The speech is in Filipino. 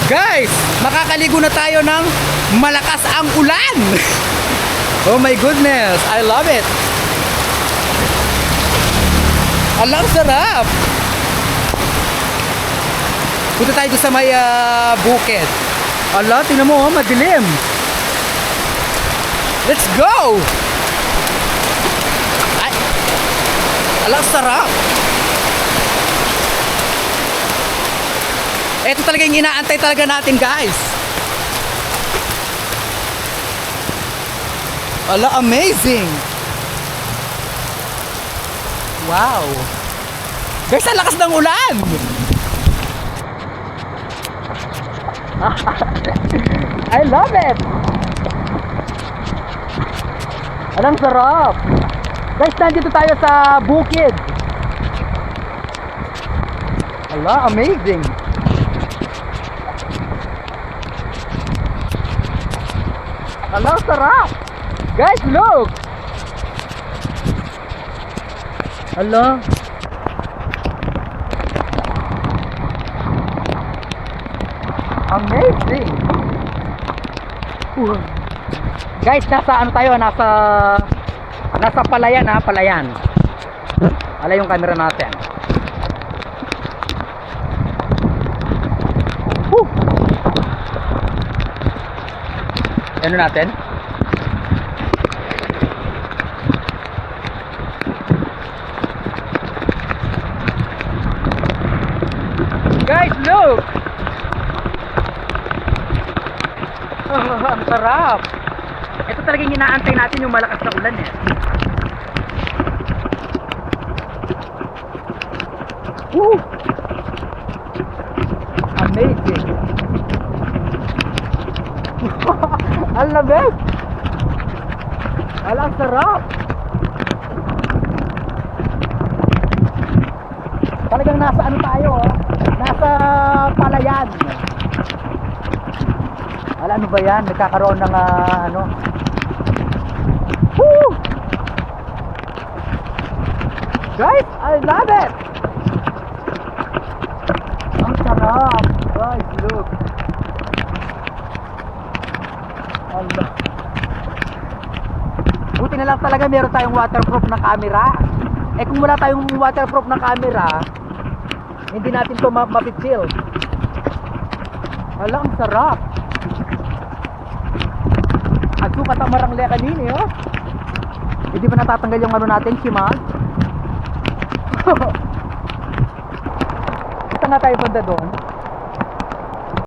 Guys, makakaligo na tayo ng malakas ang ulan. Oh my goodness, I love it. Alang sarap. Punta tayo doon sa may bukid. Ala, tingnan mo, madilim. Let's go. Ay, alang sarap. Ito talaga yung inaantay talaga natin, guys. Ala, amazing. Wow. Guys, ang lakas ng ulan. I love it. Alang sarap. Guys, nandito tayo sa bukid. Ala, amazing. Alang sarap. Guys, look. Ala. Amazing. Guys, nasa ano tayo? Nasa palayan, ha, palayan. Ala yung camera natin. Ano natin? Guys, look. Ang sarap. Ito talagang inaantay natin yung malakas na ulan eh. Woo! Amazing. Ang lamig. Ang sarap. Talagang nasa ano tayo, oh? Nasa palayan. Ano ba yan? Nagkakaroon ng ano. Woo! Guys, I love it. Ang sarap. Guys, look. Allah. Buti na lang talaga meron tayong waterproof na camera. Eh kung wala tayong waterproof na camera, hindi natin to mapipil. Allah, ang sarap. Ato katamarang le kanini, oh. Hindi ba natatanggal yung ano natin, simag? Kita nga tayo banda doon.